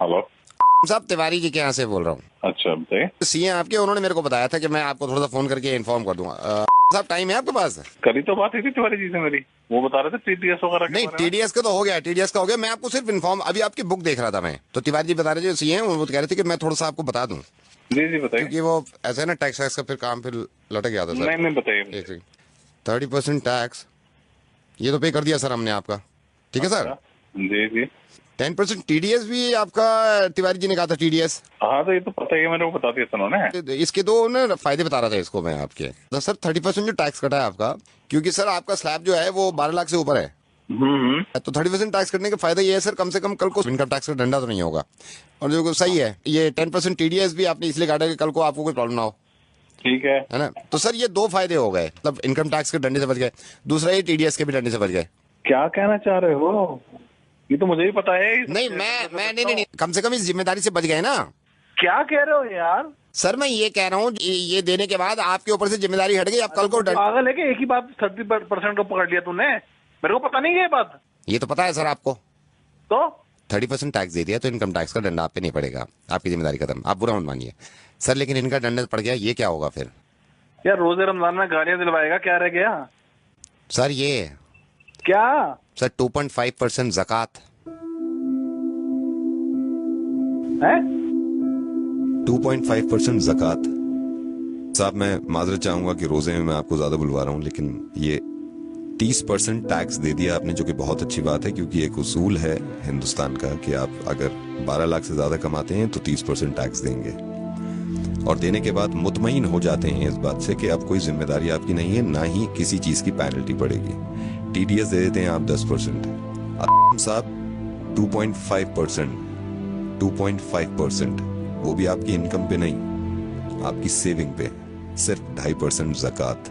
Hello साहब, तिवारी जी के यहाँ से बोल रहा हूँ। अच्छा बताइए। सीए आपके, उन्होंने मेरे को बताया था कि मैं आपको थोड़ा सा फोन करके इन्फॉर्म कर दूंगा। साहब, टाइम है आपके पास? करी तो बात हुई थी तिवारी जी से मेरी, वो बता रहे थे टीडीएस वगैरह के नहीं, बारे में। टीडीएस का तो हो गया, टीडीएस का हो गया। मैं आपको सिर्फ इन्फॉर्म, अभी आपकी बुक देख रहा था मैं, तो तिवारी जी बता रहे थे सीए, वो कह रहे थे कि मैं थोड़ा सा आपको बता दूं, जी जी बताइए। क्योंकि वो ऐसा है ना, टैक्स वैक्स का फिर काम फिर लटक गया था सर। नहीं नहीं बताइए। एक सेकंड। 30% टैक्स ये तो पे कर दिया सर हमने आपका, ठीक है सर। अच्छा, जी जी। 10% टीडीएस भी आपका, तिवारी जी ने कहा था टीडीएस। हाँ तो ये तो पता ही है, मेरे को बता दिया था उन्होंने। इसके दो ना फायदे बता रहा था इसको मैं आपके, तो सर 30% जो टैक्स कटा है आपका, क्योंकि सर आपका स्लैब जो है वो 12 लाख से ऊपर है, तो 30% टैक्स कटने का फायदा ये है सर, कम से कम कल को इनकम टैक्स का डंडा तो नहीं होगा। और जो सही है, ये 10% टीडीएस भी आपने इसलिए काटा कि कल को आपको कोई प्रॉब्लम ना हो, ठीक है। है ना। तो सर ये दो फायदे हो गए, मतलब इनकम टैक्स के डंडे से बच गए, दूसरा ये टीडीएस के भी डंडे से बच गए। क्या कहना चाह रहे हो? ये तो मुझे ही पता है। नहीं, मैं नहीं, कम से कम इस जिम्मेदारी से बच गए ना। क्या कह रहे हो यार? सर मैं ये कह रहा हूँ, ये देने के बाद आपके ऊपर से जिम्मेदारी हट गई, आप कल को पागल है कि एक ही बात 30% को पकड़ लिया तूने? मेरे को पता नहीं है ये बात। ये तो पता है सर आपको। तो 30% टैक्स दे दिया तो इनकम टैक्स का डंडा आप पे नहीं पड़ेगा, आपकी जिम्मेदारी खत्म, आप बुरा मत मानिए सर। लेकिन इनका डंडा पड़ गया, ये क्या होगा फिर? यार रोजे रमजान में गालियां दिलवाएगा, क्या रह गया? सर ये क्या? सर 2.5% ज़कात है? 2.5% ज़कात। साहब मैं माजरत चाहूंगा कि रोजे में मैं आपको ज्यादा बुलवा रहा हूँ, लेकिन ये 30% टैक्स दे दिया आपने, जो कि बहुत अच्छी बात है, क्योंकि एक उसूल है हिंदुस्तान का कि आप अगर 12 लाख से ज्यादा कमाते हैं तो 30% टैक्स देंगे, और देने के बाद मुतमईन हो जाते हैं इस बात से कि अब कोई जिम्मेदारी आपकी नहीं है, ना ही किसी चीज की पेनल्टी पड़ेगी। टीडीएस दे देते हैं आप 10%, साहब 2.5%, वो भी आपकी इनकम पे नहीं, आपकी सेविंग पे, सिर्फ 2.5% ज़कात,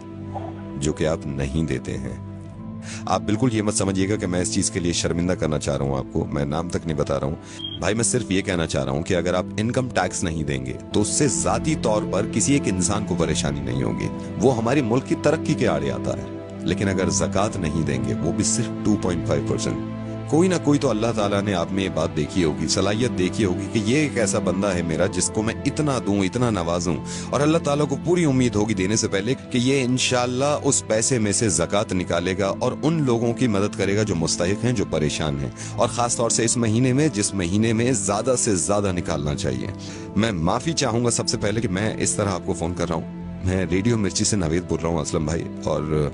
जो कि आप नहीं देते हैं। आप बिल्कुल ये मत समझिएगा कि मैं इस चीज के लिए शर्मिंदा करना चाह रहा हूं आपको, मैं नाम तक नहीं बता रहा हूं भाई, मैं सिर्फ ये कहना चाह रहा हूं कि अगर आप इनकम टैक्स नहीं देंगे तो उससे जाती तौर पर किसी एक इंसान को परेशानी नहीं होगी, वो हमारी मुल्क की तरक्की के आड़े आता है। लेकिन अगर ज़कात नहीं देंगे, वो भी सिर्फ 2.5%, कोई ना कोई तो अल्लाह ताला ने आप में ये बात देखी होगी, सलाहियत देखी होगी कि ये एक ऐसा बंदा है मेरा जिसको मैं इतना दूं, इतना नवाजूं, और अल्लाह ताला को पूरी उम्मीद होगी देने से पहले कि ये इंशाअल्लाह उस पैसे में से ज़कात निकालेगा और उन लोगों की मदद करेगा जो मुस्तहिक हैं, जो परेशान हैं, और खास तौर से इस महीने में, जिस महीने में ज्यादा से ज्यादा निकालना चाहिए। मैं माफी चाहूंगा सबसे पहले कि मैं इस तरह आपको फोन कर रहा हूँ। मैं रेडियो मिर्ची से नावेद बोल रहा हूँ असलम भाई, और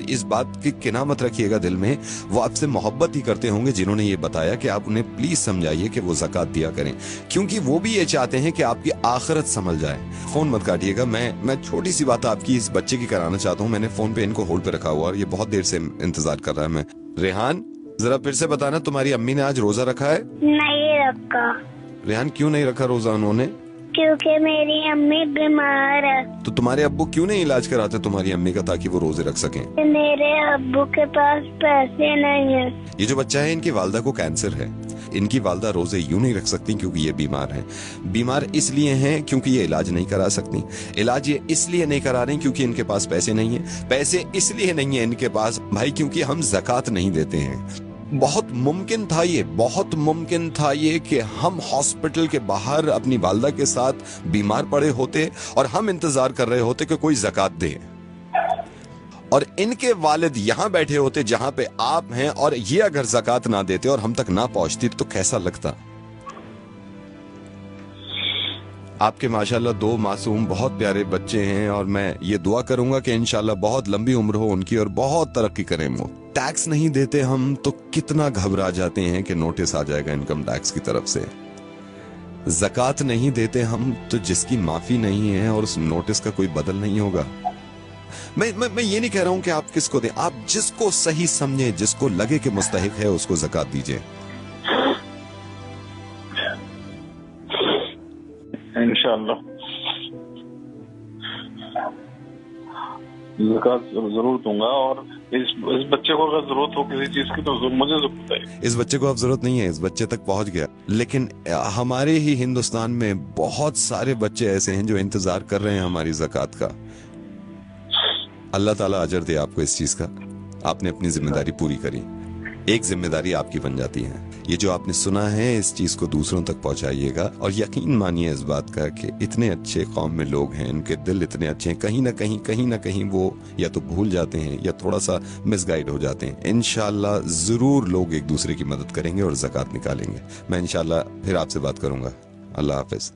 इस बात की किना मत रखिएगा दिल में, वो आपसे मोहब्बत ही करते होंगे जिन्होंने ये बताया कि आप उन्हें प्लीज समझाइए कि वो ज़कात दिया करें, क्योंकि वो भी ये चाहते हैं कि आपकी आखिरत संभल जाए। फोन मत काटिएगा, मैं छोटी सी बात आपकी इस बच्चे की कराना चाहता हूँ। मैंने फोन पे इनको होल्ड पे रखा हुआ और ये बहुत देर से इंतजार कर रहा है। मैं रेहान, जरा फिर से बताना, तुम्हारी अम्मी ने आज रोजा रखा है? नहीं रखा। रेहान, क्यों नहीं रखा रोजा उन्होंने? क्योंकि मेरी अम्मी बीमार है। तो तुम्हारे अब्बू क्यों नहीं इलाज कराते तुम्हारी अम्मी का, ताकि वो रोजे रख सकें? मेरे अब्बू के पास पैसे नहीं है। ये जो बच्चा है, इनकी वालदा को कैंसर है। इनकी वालदा रोजे यूं नहीं रख सकती क्योंकि ये बीमार हैं। बीमार इसलिए हैं क्योंकि ये इलाज नहीं करा सकती। इलाज ये इसलिए नहीं करा रही क्योंकि इनके पास पैसे नहीं है। पैसे इसलिए नहीं है इनके पास भाई क्योंकि हम ज़कात नहीं देते हैं। बहुत मुमकिन था ये कि हम हॉस्पिटल के बाहर अपनी वालदा के साथ बीमार पड़े होते और हम इंतजार कर रहे होते कि कोई ज़कात दे, और इनके वालिद यहाँ बैठे होते जहां पे आप हैं, और ये अगर ज़कात ना देते और हम तक ना पहुंचती तो कैसा लगता? आपके माशाल्लाह 2 मासूम बहुत प्यारे बच्चे हैं, और मैं ये दुआ करूंगा कि इंशाल्लाह बहुत लंबी उम्र हो उनकी और बहुत तरक्की करें वो। टैक्स नहीं देते हम तो कितना घबरा जाते हैं कि नोटिस आ जाएगा इनकम टैक्स की तरफ से। ज़कात नहीं देते हम तो जिसकी माफी नहीं है और उस नोटिस का कोई बदल नहीं होगा। मैं ये नहीं कह रहा हूं कि आप किसको दें, आप जिसको सही समझे, जिसको लगे कि मुस्तहिक है, उसको ज़कात दीजिए। इंशाअल्लाह ज़कात जरूर दूंगा, और इस बच्चे को अगर जरूरत हो किसी चीज की तो मुझे जरूरत है। इस बच्चे को अब जरूरत नहीं है, इस बच्चे तक पहुंच गया, लेकिन हमारे ही हिंदुस्तान में बहुत सारे बच्चे ऐसे हैं जो इंतजार कर रहे हैं हमारी ज़कात का। अल्लाह ताला अजर दे आपको इस चीज का, आपने अपनी जिम्मेदारी पूरी करी। एक जिम्मेदारी आपकी बन जाती है, ये जो आपने सुना है इस चीज को दूसरों तक पहुंचाइएगा और यकीन मानिए इस बात का कि इतने अच्छे कौम में लोग हैं, इनके दिल इतने अच्छे हैं, कहीं ना कहीं वो या तो भूल जाते हैं या थोड़ा सा मिसगाइड हो जाते हैं। इंशाल्लाह जरूर लोग एक दूसरे की मदद करेंगे और ज़कात निकालेंगे। मैं इंशाल्लाह फिर आपसे बात करूंगा। अल्लाह हाफिज।